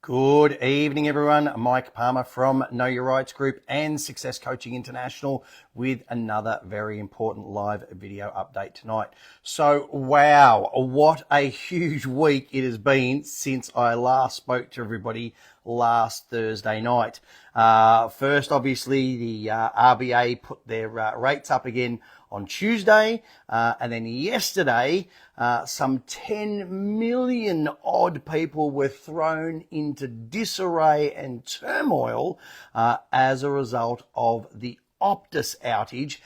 Good evening, everyone. Mike Palmer from Know Your Rights Group and Success Coaching International with another very important live video update tonight. So, wow, what a huge week it has been since I last spoke to everybody last Thursday night. First, obviously, the RBA put their rates up again on Tuesday, and then yesterday, some 10 million odd people were thrown into disarray and turmoil as a result of the Optus outage,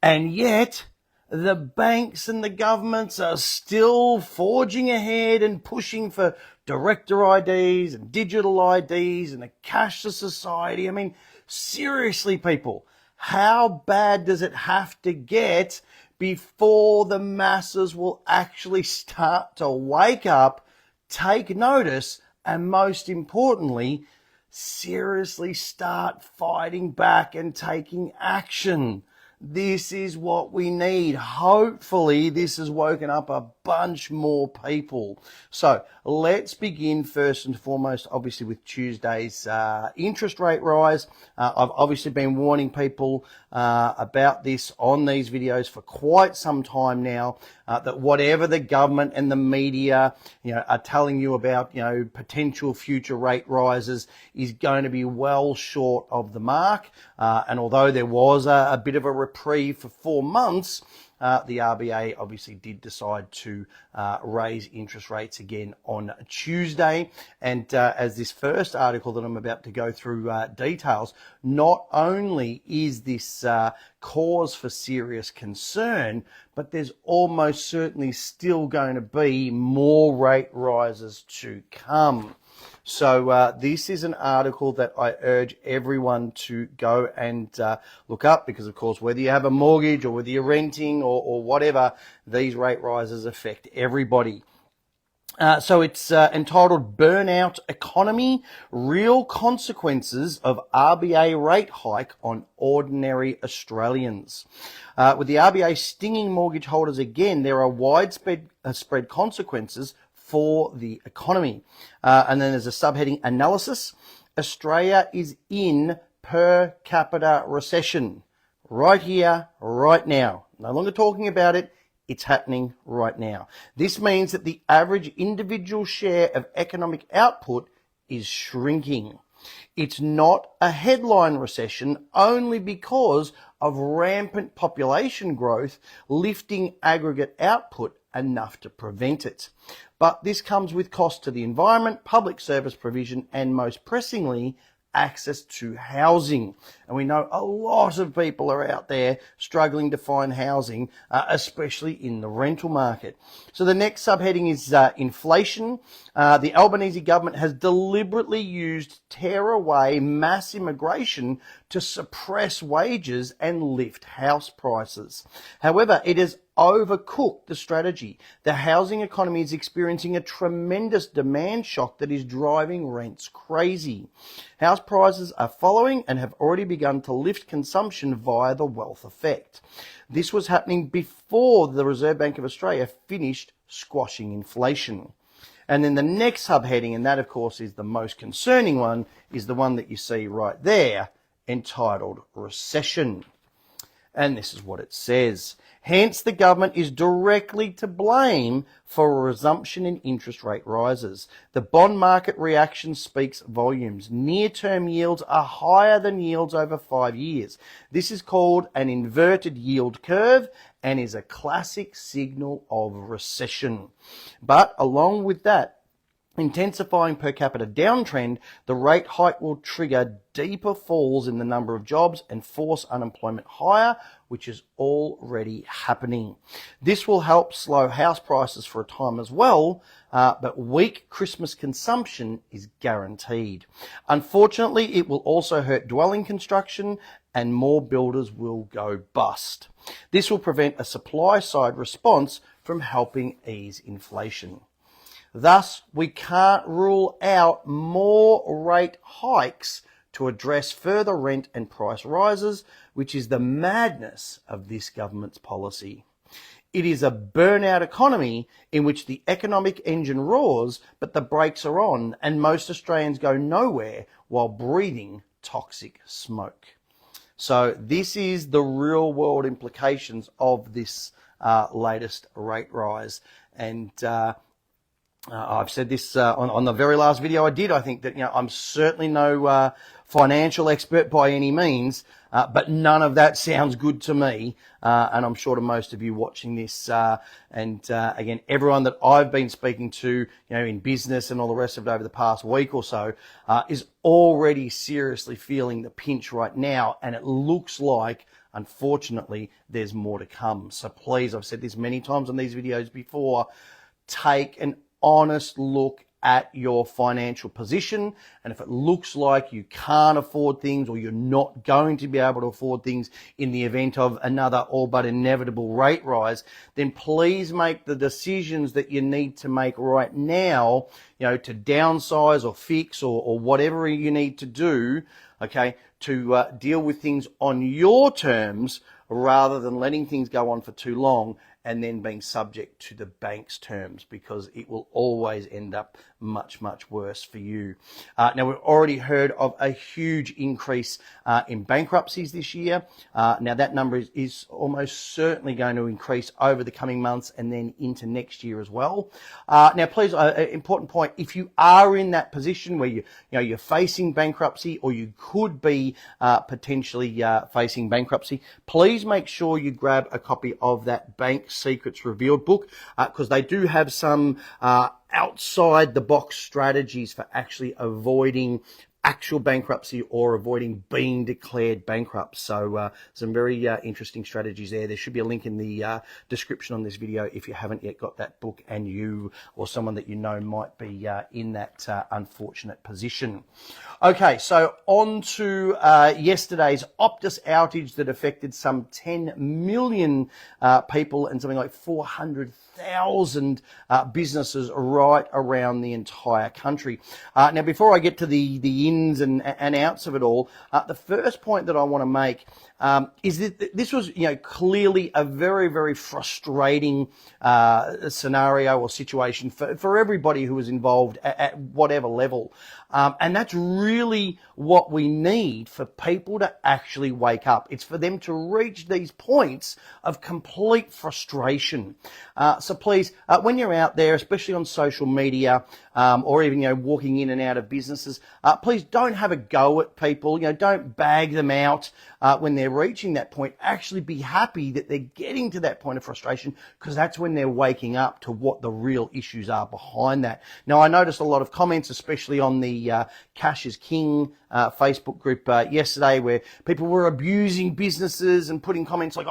and yet the banks and the governments are still forging ahead and pushing for director IDs and digital IDs and a cashless society. I mean, seriously, people, how bad does it have to get before the masses will actually start to wake up, take notice, and most importantly, seriously start fighting back and taking action? This is what we need. Hopefully, this has woken up a bunch more people. So let's begin first and foremost, obviously, with Tuesday's interest rate rise. I've obviously been warning people about this on these videos for quite some time now, that whatever the government and the media, are telling you about, potential future rate rises is going to be well short of the mark. And although there was a bit of a reprieve for 4 months, the RBA obviously did decide to raise interest rates again on Tuesday. And as this first article that I'm about to go through details, not only is this cause for serious concern, but there's almost certainly still going to be more rate rises to come. So this is an article that I urge everyone to go and look up, because, of course, whether you have a mortgage or whether you're renting or whatever, these rate rises affect everybody. So it's entitled Burnout Economy, Real Consequences of RBA Rate Hike on Ordinary Australians. With the RBA stinging mortgage holders again, there are widespread spread consequences for the economy. And then there's a subheading analysis. Australia is in per capita recession. Right here, right now. No longer talking about it. It's happening right now. This means that the average individual share of economic output is shrinking. It's not a headline recession only because of rampant population growth lifting aggregate output enough to prevent it. But this comes with costs to the environment, public service provision, and most pressingly, access to housing. And we know a lot of people are out there struggling to find housing, especially in the rental market. So the next subheading is inflation. The Albanese government has deliberately used tear-away mass immigration to suppress wages and lift house prices. However, it has overcooked the strategy. The housing economy is experiencing a tremendous demand shock that is driving rents crazy. House prices are following and have already begun to lift consumption via the wealth effect. This was happening before the Reserve Bank of Australia finished squashing inflation. And then the next subheading, and that of course is the most concerning one, is the one that you see right there, entitled Recession. And this is what it says. Hence, the government is directly to blame for a resumption in interest rate rises. The bond market reaction speaks volumes. Near-term yields are higher than yields over 5 years. This is called an inverted yield curve and is a classic signal of recession. But along with that, intensifying per capita downtrend, the rate hike will trigger deeper falls in the number of jobs and force unemployment higher, which is already happening. This will help slow house prices for a time as well, but weak Christmas consumption is guaranteed. Unfortunately, it will also hurt dwelling construction and more builders will go bust. This will prevent a supply-side response from helping ease inflation. Thus, we can't rule out more rate hikes to address further rent and price rises, which is the madness of this government's policy. It is a burnout economy in which the economic engine roars, but the brakes are on, and most Australians go nowhere while breathing toxic smoke. So this is the real world implications of this latest rate rise. And I've said this on the very last video I did. I think that, I'm certainly no financial expert by any means, but none of that sounds good to me, and I'm sure to most of you watching this. Again, everyone that I've been speaking to, in business and all the rest of it over the past week or so, is already seriously feeling the pinch right now, and it looks like, unfortunately, there's more to come. So please, I've said this many times on these videos before, take an honest look at your financial position, and if it looks like you can't afford things or you're not going to be able to afford things in the event of another all but inevitable rate rise, then please make the decisions that you need to make right now, to downsize or fix or whatever you need to do, okay, to deal with things on your terms rather than letting things go on for too long and then being subject to the bank's terms, because it will always end up much, much worse for you. Now, we've already heard of a huge increase in bankruptcies this year. Now, that number is almost certainly going to increase over the coming months and then into next year as well. Now, please, important point, if you are in that position where you're facing bankruptcy, or you could be potentially facing bankruptcy, please make sure you grab a copy of that Bank Secrets Revealed book, because they do have some outside the box strategies for actually avoiding actual bankruptcy or avoiding being declared bankrupt. So some very interesting strategies there. There should be a link in the description on this video if you haven't yet got that book and you or someone that you know might be in that unfortunate position. Okay, so on to yesterday's Optus outage that affected some 10 million people and something like 400,000 businesses right around the entire country. Now, before I get to the ins and outs of it all, the first point that I want to make is that this was, clearly a very, very frustrating scenario or situation for everybody who was involved at whatever level. And that's really what we need for people to actually wake up. It's for them to reach these points of complete frustration. So please, when you're out there, especially on social media, or even, walking in and out of businesses, please don't have a go at people. Don't bag them out when they're reaching that point. Actually be happy that they're getting to that point of frustration, because that's when they're waking up to what the real issues are behind that. Now, I noticed a lot of comments, especially on the Cash is King Facebook group yesterday, where people were abusing businesses and putting comments like,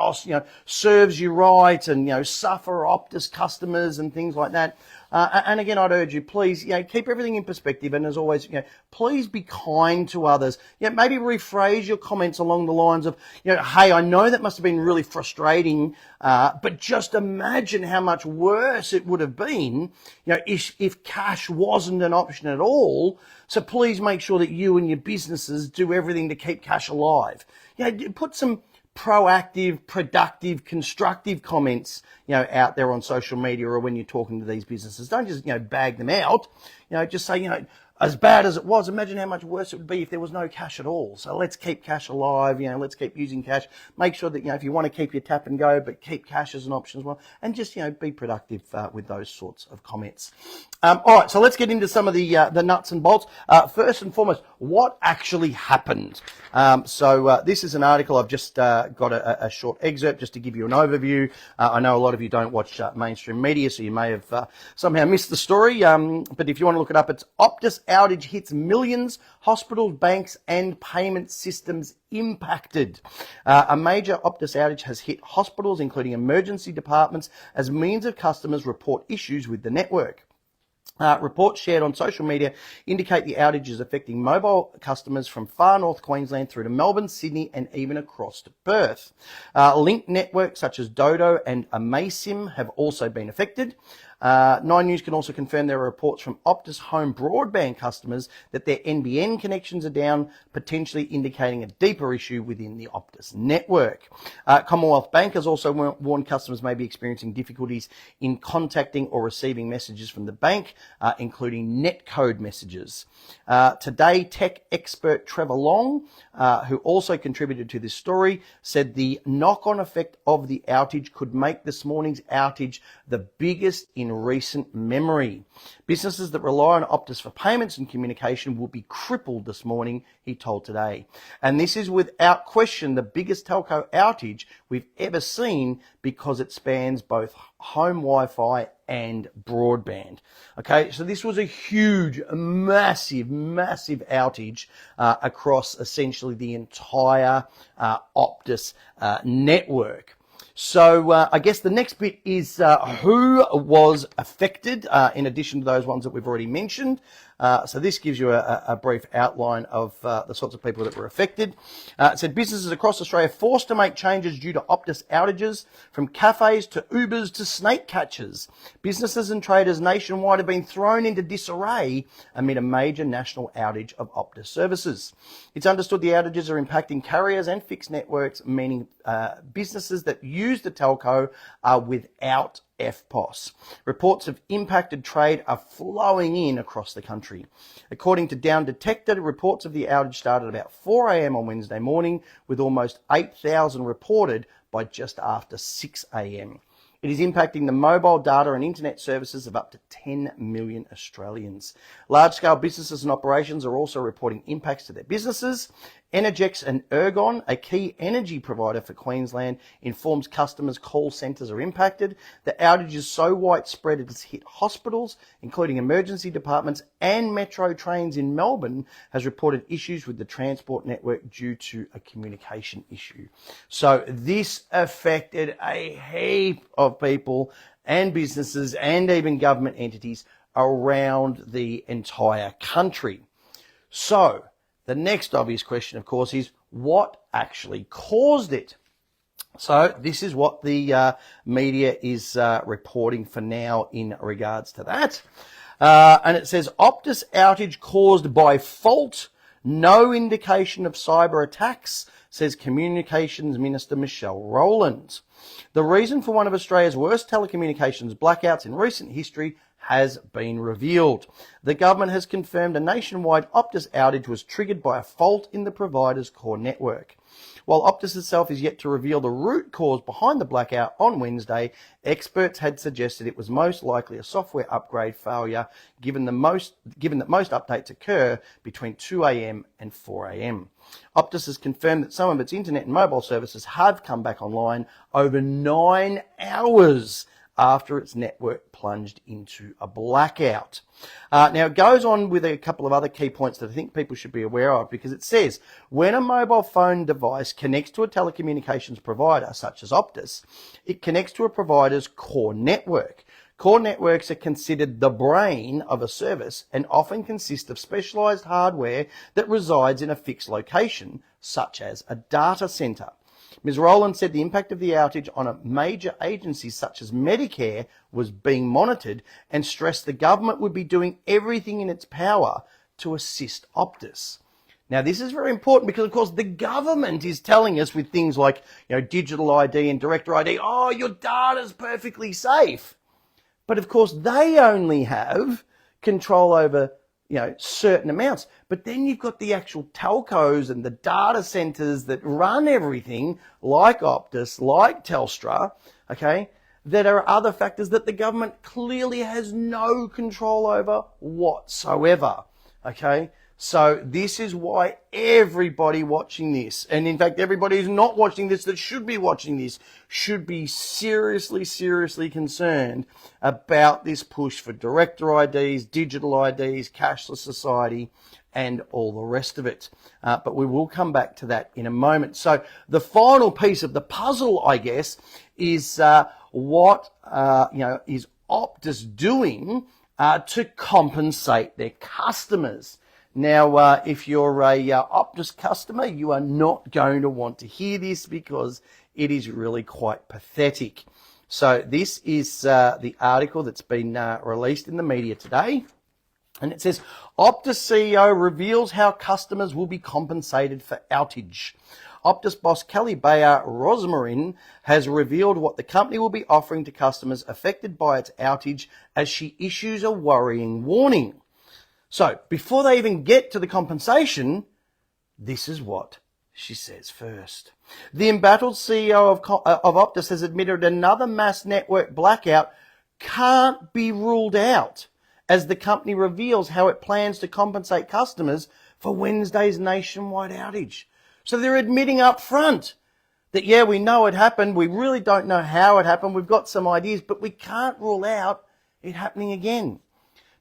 serves you right, and, suffer Optus customers and things like that. And again, I'd urge you, please, keep everything in perspective. And as always, please be kind to others. Maybe rephrase your comments along the lines of, hey, I know that must have been really frustrating, but just imagine how much worse it would have been, if cash wasn't an option at all. So please make sure that you and your businesses do everything to keep cash alive. Put some proactive, productive, constructive comments, out there on social media or when you're talking to these businesses. Don't just, bag them out. Just say, as bad as it was, imagine how much worse it would be if there was no cash at all. So let's keep cash alive. Let's keep using cash. Make sure that, if you want to keep your tap and go, but keep cash as an option as well. And just, be productive with those sorts of comments. All right, so let's get into some of the nuts and bolts. First and foremost, what actually happened? So this is an article. I've just got a short excerpt just to give you an overview. I know a lot of you don't watch mainstream media, so you may have somehow missed the story. But if you want to look it up, it's Optus outage hits millions, hospitals, banks and payment systems impacted. A major Optus outage has hit hospitals, including emergency departments, as millions of customers report issues with the network. Reports shared on social media indicate the outage is affecting mobile customers from far north Queensland through to Melbourne, Sydney and even across to Perth. Linked networks such as Dodo and Amasim have also been affected. Nine News can also confirm there are reports from Optus home broadband customers that their NBN connections are down, potentially indicating a deeper issue within the Optus network. Commonwealth Bank has also warned customers may be experiencing difficulties in contacting or receiving messages from the bank, including netcode messages. Today, tech expert Trevor Long, who also contributed to this story, said the knock-on effect of the outage could make this morning's outage the biggest in recent memory. Businesses that rely on Optus for payments and communication will be crippled this morning, he told Today. And this is without question the biggest telco outage we've ever seen because it spans both home Wi-Fi and broadband. Okay, so this was a huge, massive outage across essentially the entire Optus network. So I guess the next bit is who was affected, in addition to those ones that we've already mentioned. So this gives you a brief outline of the sorts of people that were affected. It said businesses across Australia forced to make changes due to Optus outages, from cafes to Ubers to snake catchers. Businesses and traders nationwide have been thrown into disarray amid a major national outage of Optus services. It's understood the outages are impacting carriers and fixed networks, meaning businesses that use the telco are without FPOS. Reports of impacted trade are flowing in across the country. According to Down Detected, reports of the outage started about 4 a.m. on Wednesday morning, with almost 8,000 reported by just after 6 a.m. It is impacting the mobile data and internet services of up to 10 million Australians. Large-scale businesses and operations are also reporting impacts to their businesses. Energex and Ergon, a key energy provider for Queensland, informs customers call centres are impacted. The outage is so widespread it has hit hospitals, including emergency departments, and Metro Trains in Melbourne has reported issues with the transport network due to a communication issue. So this affected a heap of people and businesses and even government entities around the entire country. So the next obvious question, of course, is what actually caused it? So this is what the media is reporting for now in regards to that. And it says Optus outage caused by fault, no indication of cyber attacks, says Communications Minister Michelle Rowland. The reason for one of Australia's worst telecommunications blackouts in recent history has been revealed. The government has confirmed a nationwide Optus outage was triggered by a fault in the provider's core network. While Optus itself is yet to reveal the root cause behind the blackout on Wednesday, experts had suggested it was most likely a software upgrade failure, given that most updates occur between 2 a.m. and 4 a.m. Optus has confirmed that some of its internet and mobile services have come back online over 9 hours after its network plunged into a blackout. Now, it goes on with a couple of other key points that I think people should be aware of, because it says when a mobile phone device connects to a telecommunications provider, such as Optus, it connects to a provider's core network. Core networks are considered the brain of a service and often consist of specialised hardware that resides in a fixed location, such as a data centre. Ms. Rowland said the impact of the outage on a major agencies such as Medicare was being monitored, and stressed the government would be doing everything in its power to assist Optus. Now, this is very important because, of course, the government is telling us with things like, digital ID and director ID, oh, your data's perfectly safe. But, of course, they only have control over certain amounts. But then you've got the actual telcos and the data centers that run everything, like Optus, like Telstra, okay, that are other factors that the government clearly has no control over whatsoever, okay? So this is why everybody watching this, and in fact everybody who's not watching this that should be watching this, should be seriously concerned about this push for director IDs, digital IDs, cashless society, and all the rest of it. But we will come back to that in a moment. So the final piece of the puzzle, I guess, is what is Optus doing to compensate their customers. Now, if you're a Optus customer, you are not going to want to hear this because it is really quite pathetic. So this is the article that's been released in the media today. And it says, Optus CEO reveals how customers will be compensated for outage. Optus boss Kelly Bayer Rosmarin has revealed what the company will be offering to customers affected by its outage as she issues a worrying warning. So before they even get to the compensation, this is what she says first. The embattled CEO of Optus has admitted another mass network blackout can't be ruled out as the company reveals how it plans to compensate customers for Wednesday's nationwide outage. So they're admitting up front that, yeah, we know it happened. We really don't know how it happened. We've got some ideas, but we can't rule out it happening again.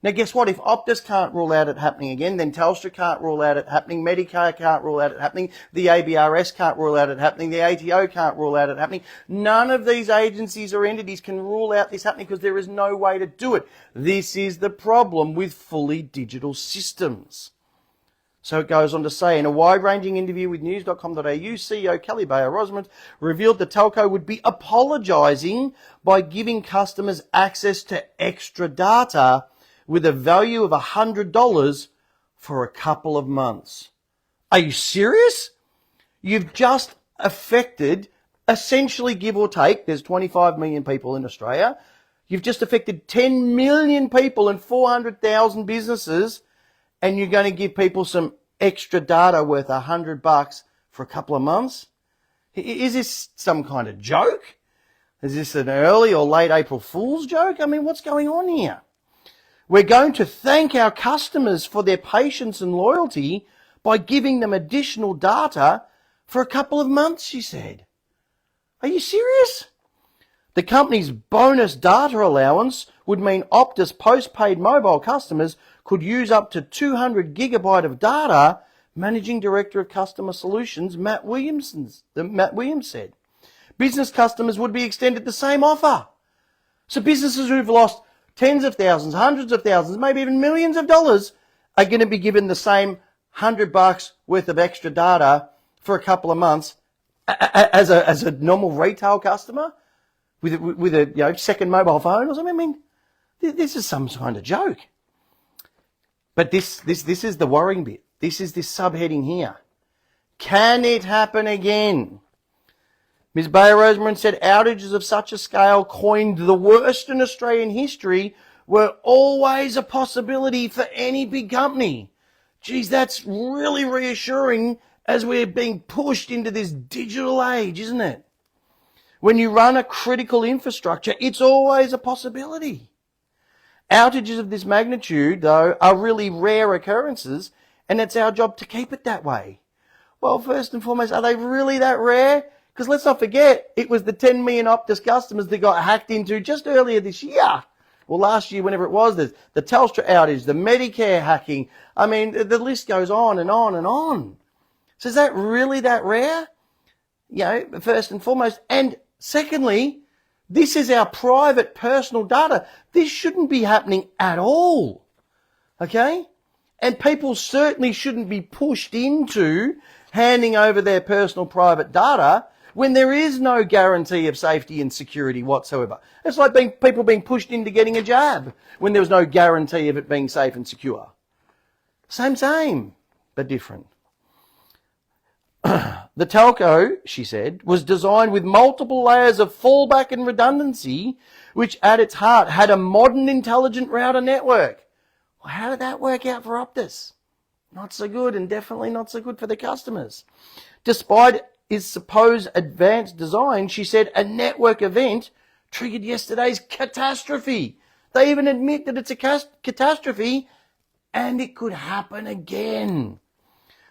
Now, guess what? If Optus can't rule out it happening again, then Telstra can't rule out it happening, Medicare can't rule out it happening, the ABRS can't rule out it happening, the ATO can't rule out it happening. None of these agencies or entities can rule out this happening because there is no way to do it. This is the problem with fully digital systems. So it goes on to say, in a wide-ranging interview with news.com.au, CEO Kelly Bayer Rosmarin revealed the telco would be apologising by giving customers access to extra data with a value of $100 for a couple of months. Are you serious? You've just affected, essentially give or take, there's 25 million people in Australia. You've just affected 10 million people and 400,000 businesses, and you're going to give people some extra data worth $100 for a couple of months? Is this some kind of joke? Is this an early or late April Fool's joke? I mean, what's going on here? We're going to thank our customers for their patience and loyalty by giving them additional data for a couple of months, she said. Are you serious? The company's bonus data allowance would mean Optus postpaid mobile customers could use up to 200 gigabyte of data, Managing Director of Customer Solutions Matt Williams said. Business customers would be extended the same offer. So businesses who've lost tens of thousands, hundreds of thousands, maybe even millions of dollars are going to be given the same $100 worth of extra data for a couple of months as a normal retail customer with a second mobile phone or something. I mean, this is some kind of joke. But this is the worrying bit. This is this subheading here. Can it happen again? Ms. Bayer Rosmarin said outages of such a scale, coined the worst in Australian history, were always a possibility for any big company. Geez, that's really reassuring as we're being pushed into this digital age, isn't it? When you run a critical infrastructure, it's always a possibility. Outages of this magnitude, though, are really rare occurrences, and it's our job to keep it that way. Well, first and foremost, are they really that rare? Because let's not forget, it was the 10 million Optus customers that got hacked into just earlier this year. Well, last year, whenever it was, the Telstra outage, the Medicare hacking. I mean, the list goes on and on and on. So is that really that rare? First and foremost. And secondly, this is our private personal data. This shouldn't be happening at all. Okay? And people certainly shouldn't be pushed into handing over their personal private data when there is no guarantee of safety and security whatsoever. It's like people being pushed into getting a jab when there was no guarantee of it being safe and secure. Same, but different. The telco, she said, was designed with multiple layers of fallback and redundancy, which at its heart had a modern intelligent router network. Well, how did that work out for Optus? Not so good, and definitely not so good for the customers. Despite its supposed advanced design, she said a network event triggered yesterday's catastrophe. They even admit that it's a catastrophe and it could happen again.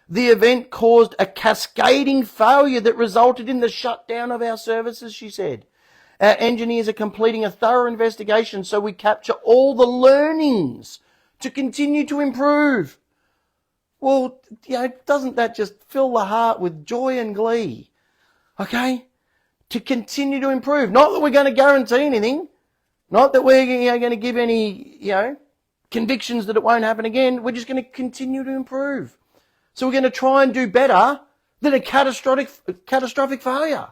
The event caused a cascading failure that resulted in the shutdown of our services, she said. Our engineers are completing a thorough investigation so we capture all the learnings to continue to improve. Well, doesn't that just fill the heart with joy and glee? Okay? To continue to improve. Not that we're going to guarantee anything. Not that we're going to give any, convictions that it won't happen again. We're just going to continue to improve. So we're going to try and do better than a catastrophic failure.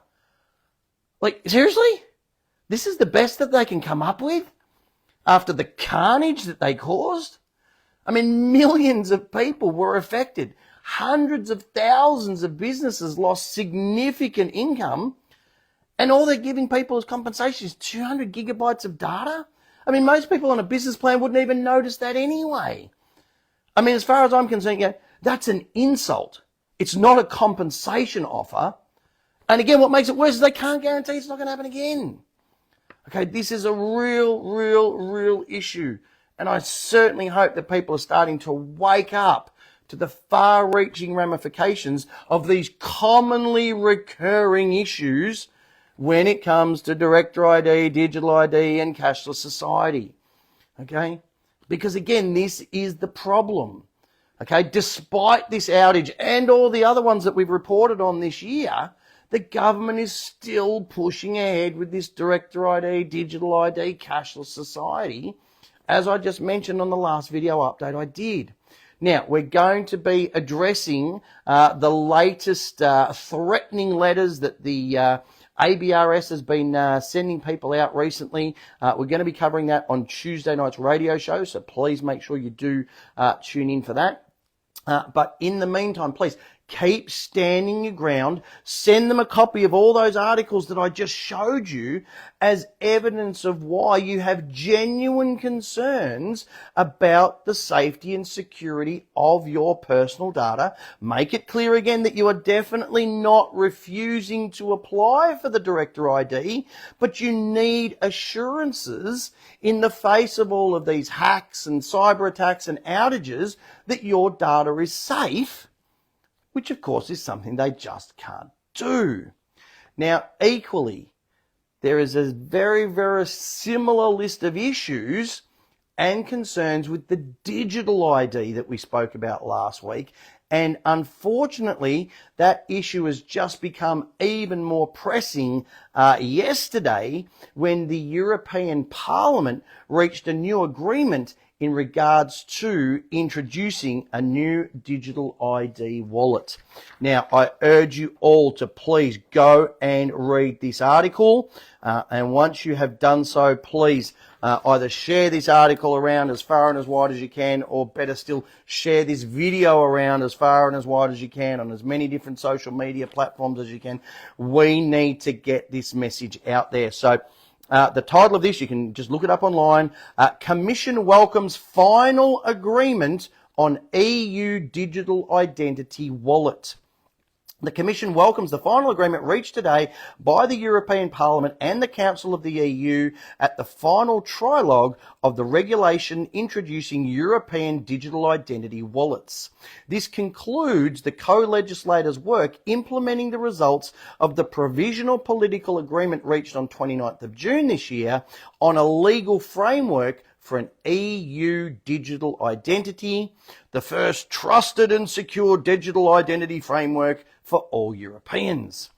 Like, seriously? This is the best that they can come up with after the carnage that they caused. I mean, millions of people were affected. Hundreds of thousands of businesses lost significant income, and all they're giving people as compensation is 200 gigabytes of data. I mean, most people on a business plan wouldn't even notice that anyway. I mean, as far as I'm concerned, that's an insult. It's not a compensation offer. And again, what makes it worse is they can't guarantee it's not going to happen again. Okay, this is a real issue. And I certainly hope that people are starting to wake up to the far-reaching ramifications of these commonly recurring issues when it comes to director ID, digital ID, and cashless society. Okay? Because again, this is the problem. Okay? Despite this outage and all the other ones that we've reported on this year, the government is still pushing ahead with this director ID, digital ID, cashless society, as I just mentioned on the last video update I did. Now, we're going to be addressing the latest threatening letters that the ABRS has been sending people out recently. We're going to be covering that on Tuesday night's radio show, so please make sure you do tune in for that. But in the meantime, please keep standing your ground. Send them a copy of all those articles that I just showed you as evidence of why you have genuine concerns about the safety and security of your personal data. Make it clear again that you are definitely not refusing to apply for the director ID, but you need assurances in the face of all of these hacks and cyber attacks and outages that your data is safe, which of course is something they just can't do. Now, equally, there is a very similar list of issues and concerns with the digital ID that we spoke about last week. And unfortunately, that issue has just become even more pressing yesterday when the European Parliament reached a new agreement in regards to introducing a new digital ID wallet. Now, I urge you all to please go and read this article. And once you have done so, please either share this article around as far and as wide as you can, or better still, share this video around as far and as wide as you can on as many different social media platforms as you can. We need to get this message out there. So, the title of this, you can just look it up online. Commission welcomes final agreement on EU digital identity wallet. The Commission welcomes the final agreement reached today by the European Parliament and the Council of the EU at the final trilogue of the regulation introducing European digital identity wallets. This concludes the co-legislators' work implementing the results of the provisional political agreement reached on 29th of June this year on a legal framework for an EU digital identity, the first trusted and secure digital identity framework for all Europeans.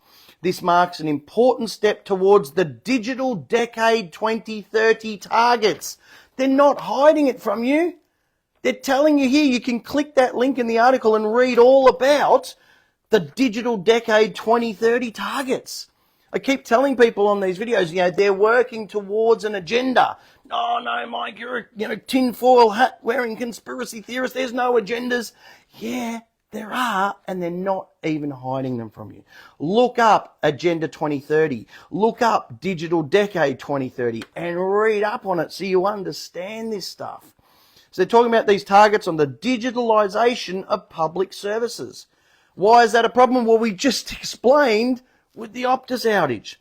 This marks an important step towards the Digital Decade 2030 targets. They're not hiding it from you. They're telling you here. You can click that link in the article and read all about the Digital Decade 2030 targets. I keep telling people on these videos, they're working towards an agenda. Oh no, Mike, you're a tinfoil hat wearing conspiracy theorist. There's no agendas. Yeah, there are, and they're not even hiding them from you. Look up Agenda 2030. Look up Digital Decade 2030 and read up on it so you understand this stuff. So they're talking about these targets on the digitalization of public services. Why is that a problem? Well, we just explained with the Optus outage.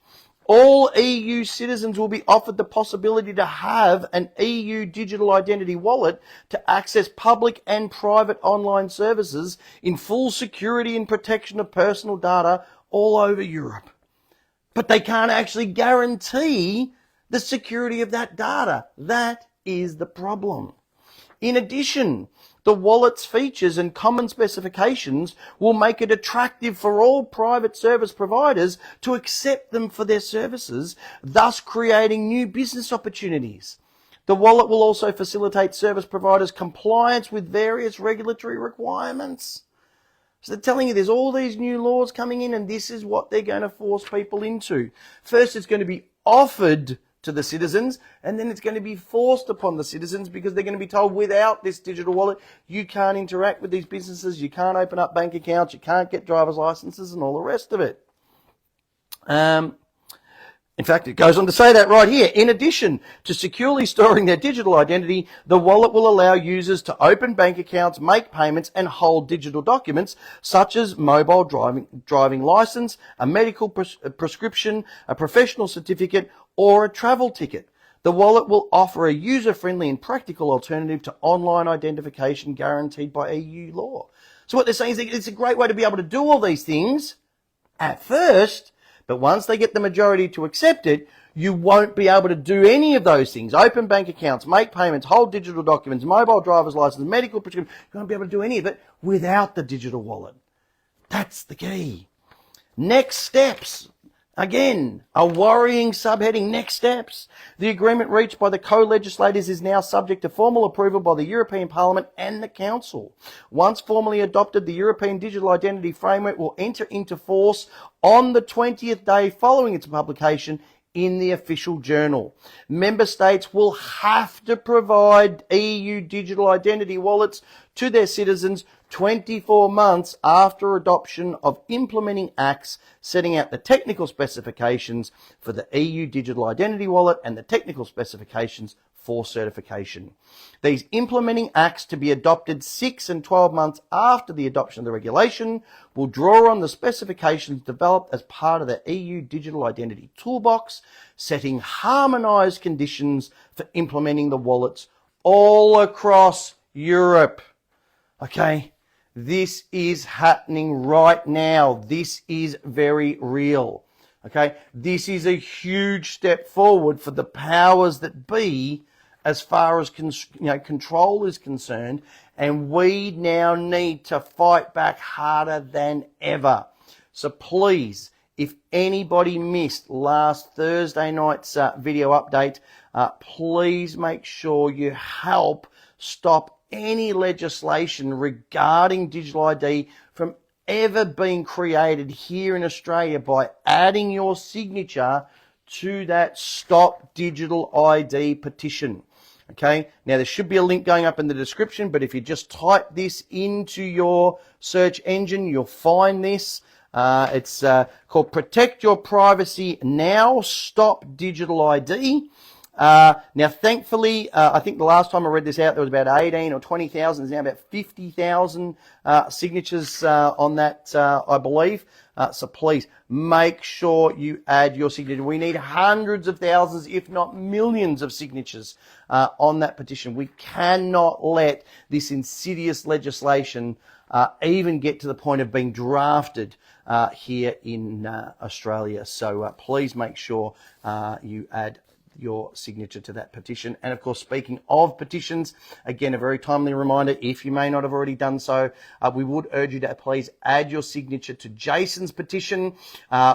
All EU citizens will be offered the possibility to have an EU digital identity wallet to access public and private online services in full security and protection of personal data all over Europe. But they can't actually guarantee the security of that data. That is the problem. In addition, the wallet's features and common specifications will make it attractive for all private service providers to accept them for their services, thus creating new business opportunities. The wallet will also facilitate service providers' compliance with various regulatory requirements. So they're telling you there's all these new laws coming in, and this is what they're going to force people into. First, it's going to be offered to the citizens, and then it's going to be forced upon the citizens because they're going to be told without this digital wallet, you can't interact with these businesses, you can't open up bank accounts, you can't get driver's licenses and all the rest of it. In fact, it goes on to say that right here. In addition to securely storing their digital identity, the wallet will allow users to open bank accounts, make payments, and hold digital documents such as mobile driving license, a medical prescription, a professional certificate, or a travel ticket. The wallet will offer a user-friendly and practical alternative to online identification guaranteed by EU law. So what they're saying is that it's a great way to be able to do all these things at first, but once they get the majority to accept it, you won't be able to do any of those things. Open bank accounts, make payments, hold digital documents, mobile driver's license, medical prescription. You won't be able to do any of it without the digital wallet. That's the key. Next steps. Again, a worrying subheading, next steps. The agreement reached by the co-legislators is now subject to formal approval by the European Parliament and the Council. Once formally adopted, the European Digital Identity Framework will enter into force on the 20th day following its publication in the official journal. Member states will have to provide EU digital identity wallets to their citizens 24 months after adoption of implementing acts setting out the technical specifications for the EU digital identity wallet and the technical specifications for certification. These implementing acts to be adopted 6 and 12 months after the adoption of the regulation will draw on the specifications developed as part of the EU digital identity toolbox, setting harmonised conditions for implementing the wallets all across Europe. Okay? This is happening right now. This is very real. Okay? This is a huge step forward for the powers that be as far as control is concerned, and we now need to fight back harder than ever. So please, if anybody missed last Thursday night's video update, please make sure you help stop any legislation regarding digital ID from ever being created here in Australia by adding your signature to that Stop Digital ID petition. Okay, now there should be a link going up in the description, but if you just type this into your search engine, you'll find this. It's called Protect Your Privacy Now, Stop Digital ID. Now, thankfully, I think the last time I read this out, there was about 18 or 20,000. There's now about 50,000 signatures on that, I believe. So please make sure you add your signature. We need hundreds of thousands, if not millions of signatures on that petition. We cannot let this insidious legislation even get to the point of being drafted here in Australia. So please make sure you add your signature to that petition. And of course, speaking of petitions, again, a very timely reminder, if you may not have already done so, we would urge you to please add your signature to Jason's petition,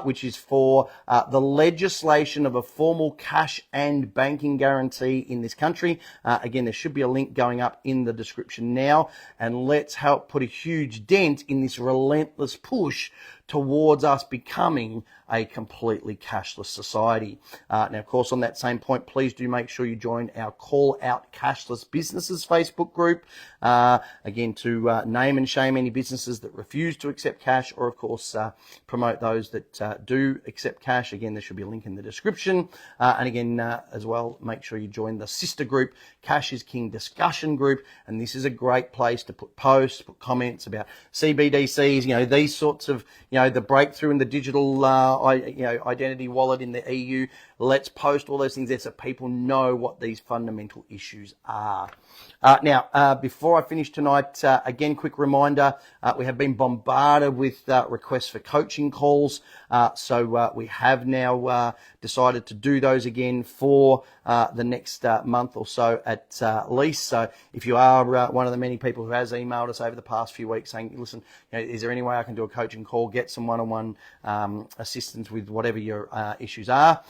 which is for the legislation of a formal cash and banking guarantee in this country. Again, there should be a link going up in the description now, and let's help put a huge dent in this relentless push towards us becoming a completely cashless society. Now, of course, on that same point, please do make sure you join our Call Out Cashless Businesses Facebook group. Again, to name and shame any businesses that refuse to accept cash, or, of course, promote those that do accept cash. Again, there should be a link in the description. And again, as well, make sure you join the sister group, Cash is King discussion group. And this is a great place to put posts, put comments about CBDCs, these sorts of, the breakthrough in the digital identity wallet in the EU. Let's post all those things there so people know what these fundamental issues are. Now, before I finish tonight, again, quick reminder, we have been bombarded with requests for coaching calls. So we have now decided to do those again for the next month or so at least. So if you are one of the many people who has emailed us over the past few weeks saying, listen, is there any way I can do a coaching call, get some one-on-one assistance with whatever your issues are,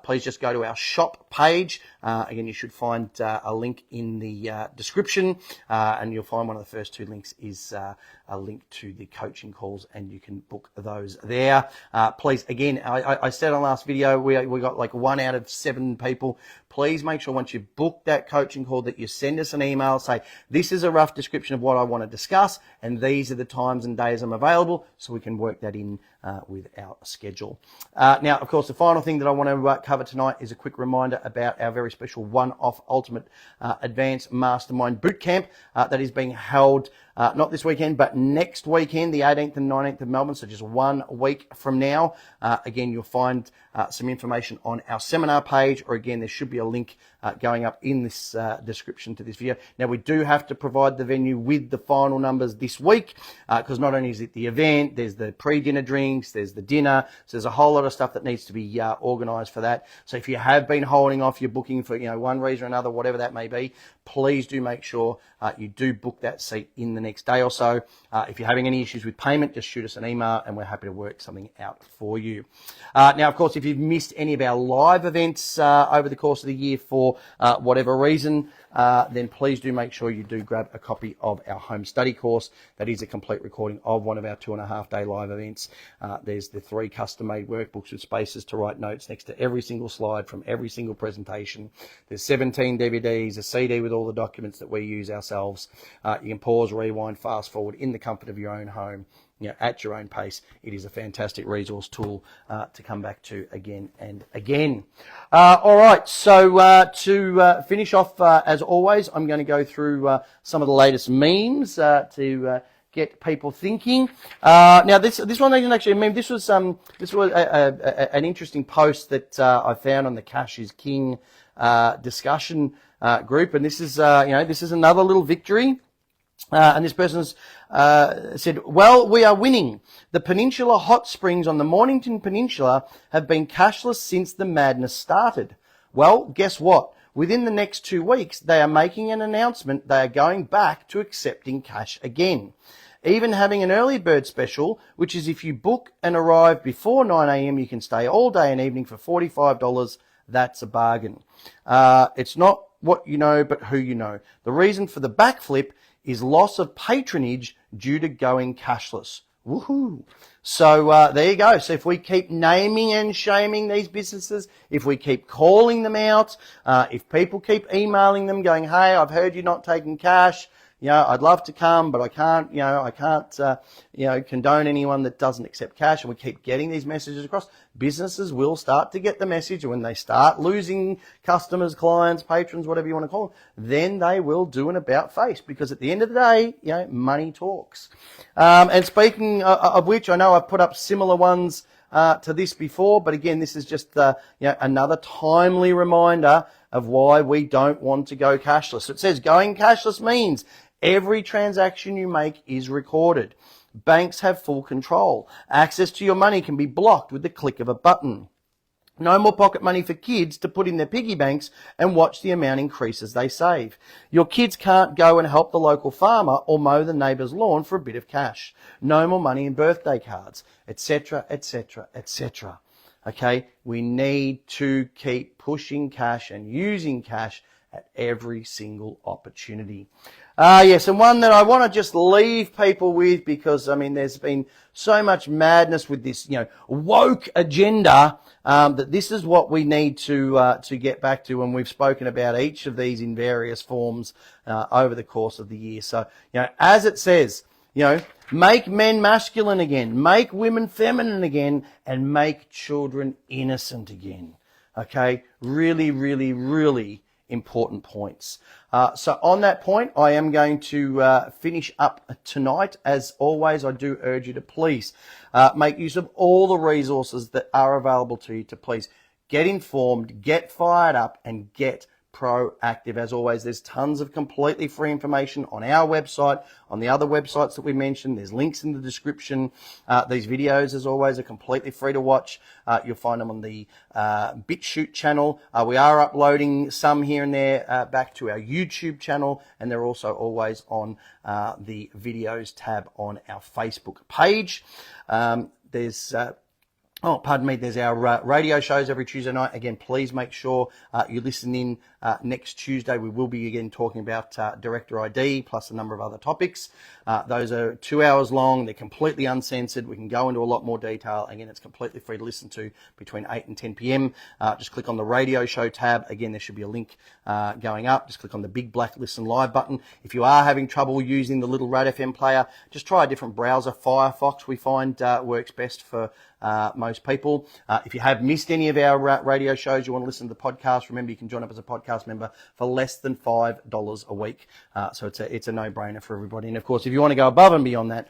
please just go to our shop page. Again, you should find a link in the description, and you'll find one of the first two links is a link to the coaching calls, and you can book those there. Please, again, I said on last video, we we got like 1 out of 7 people. Please make sure once you've booked that coaching call that you send us an email, say, this is a rough description of what I want to discuss, and these are the times and days I'm available, so we can work that in with our schedule. Now, of course, the final thing that I want to cover tonight is a quick reminder about our very special one-off Ultimate Advanced Mastermind Bootcamp that is being held not this weekend, but next weekend, the 18th and 19th of Melbourne, so just 1 week from now. Again, you'll find some information on our seminar page, or again, there should be a link going up in this description to this video. Now, we do have to provide the venue with the final numbers this week, because not only is it the event, there's the pre-dinner drinks, there's the dinner, so there's a whole lot of stuff that needs to be organised for that. So if you have been holding off your booking for one reason or another, whatever that may be, please do make sure you do book that seat in the next day or so. If you're having any issues with payment, just shoot us an email and we're happy to work something out for you. Now, of course, if you've missed any of our live events over the course of the year for whatever reason, then please do make sure you do grab a copy of our home study course. That is a complete recording of one of our 2.5-day live events. There's the 3 custom-made workbooks with spaces to write notes next to every single slide from every single presentation. There's 17 DVDs, a CD with all the documents that we use ourselves. You can pause, rewind, fast forward in the comfort of your own home, at your own pace. It is a fantastic resource tool to come back to again and again. All right, so to finish off, as always, I'm going to go through some of the latest memes to get people thinking. Now, this one isn't actually a meme. This was an interesting post that I found on the Cash is King discussion group, and this is this is another little victory. And this person's said, well, we are winning. The Peninsula Hot Springs on the Mornington Peninsula have been cashless since the madness started. Well, guess what? Within the next 2 weeks, they are making an announcement they are going back to accepting cash again. Even having an early bird special, which is if you book and arrive before 9 a.m, you can stay all day and evening for $45. That's a bargain. It's not what you know, but who you know. The reason for the backflip is loss of patronage due to going cashless. Woohoo! So there you go. So if we keep naming and shaming these businesses, if we keep calling them out, if people keep emailing them going, hey, I've heard you're not taking cash, I'd love to come, but I can't, condone anyone that doesn't accept cash, and we keep getting these messages across, businesses will start to get the message, and when they start losing customers, clients, patrons, whatever you want to call them, then they will do an about face, because at the end of the day, money talks. And speaking of which, I know I've put up similar ones to this before, but again, this is just another timely reminder of why we don't want to go cashless. It says going cashless means every transaction you make is recorded. Banks have full control. Access to your money can be blocked with the click of a button. No more pocket money for kids to put in their piggy banks and watch the amount increase as they save. Your kids can't go and help the local farmer or mow the neighbour's lawn for a bit of cash. No more money in birthday cards, etc., etc., etc. Okay, we need to keep pushing cash and using cash at every single opportunity. Yes, and one that I want to just leave people with, because, there's been so much madness with this, woke agenda, that this is what we need to get back to, and we've spoken about each of these in various forms over the course of the year. So, as it says, make men masculine again, make women feminine again, and make children innocent again. Okay? Really, really, really important points. So on that point, I am going to finish up tonight. As always, I do urge you to please make use of all the resources that are available to you to please get informed, get fired up, and get proactive. As always, there's tons of completely free information on our website, on the other websites that we mentioned. There's links in the description. These videos, as always, are completely free to watch. You'll find them on the BitChute channel. We are uploading some here and there back to our YouTube channel, and they're also always on the videos tab on our Facebook page. There's Oh, pardon me. There's our radio shows every Tuesday night. Again, please make sure you listen in next Tuesday. We will be again talking about director ID plus a number of other topics. Those are 2 hours long. They're completely uncensored. We can go into a lot more detail. Again, it's completely free to listen to between 8 and 10 p.m. Just click on the radio show tab. Again, there should be a link going up. Just click on the big black listen live button. If you are having trouble using the little Rad FM player, just try a different browser. Firefox, we find works best for most people. If you have missed any of our radio shows, you want to listen to the podcast, remember you can join up as a podcast member for less than $5 a week. So it's a no-brainer for everybody. And of course, if you want to go above and beyond that,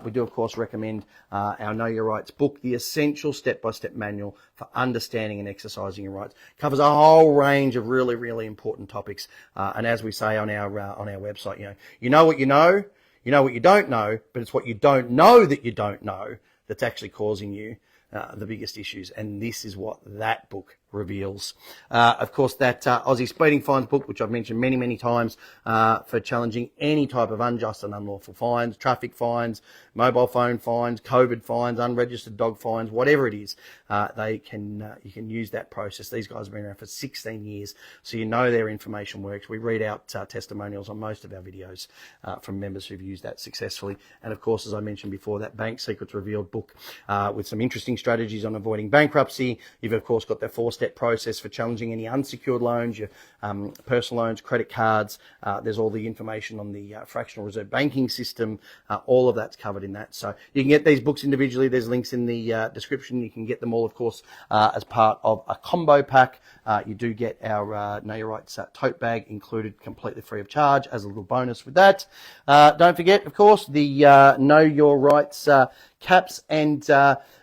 we do of course recommend our Know Your Rights book, The Essential Step-by-Step Manual for Understanding and Exercising Your Rights. Covers a whole range of really, really important topics. And as we say on our website, you know what you know what you don't know, but it's what you don't know that you don't know that's actually causing you the biggest issues. And this is what that book reveals. Of course, that Aussie speeding fines book, which I've mentioned many, many times, for challenging any type of unjust and unlawful fines, traffic fines, mobile phone fines, COVID fines, unregistered dog fines, whatever it is, you can use that process. These guys have been around for 16 years, so you know their information works. We read out testimonials on most of our videos from members who've used that successfully. And of course, as I mentioned before, that Bank Secrets Revealed book with some interesting strategies on avoiding bankruptcy. You've of course got the 4-step process for challenging any unsecured loans, your personal loans, credit cards. There's all the information on the fractional reserve banking system. All of that's covered in that. So you can get these books individually. There's links in the description. You can get them all, of course, as part of a combo pack. You do get our Know Your Rights tote bag included completely free of charge as a little bonus with that. Don't forget, of course, the Know Your Rights caps and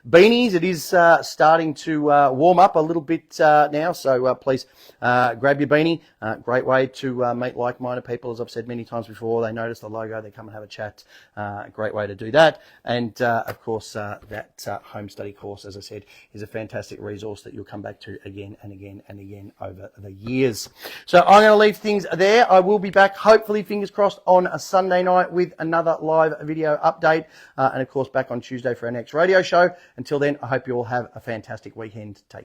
beanies. It is starting to warm up a little bit now, so please grab your beanie. Great way to meet like-minded people. As I've said many times before, they notice the logo, they come and have a chat. Great way to do that. And of course, that home study course, as I said, is a fantastic resource that you'll come back to again and again and again over the years. So I'm going to leave things there. I will be back, hopefully, fingers crossed, on a Sunday night with another live video update, and of course back on Tuesday for our next radio show. Until then, I hope you all have a fantastic weekend. Take care.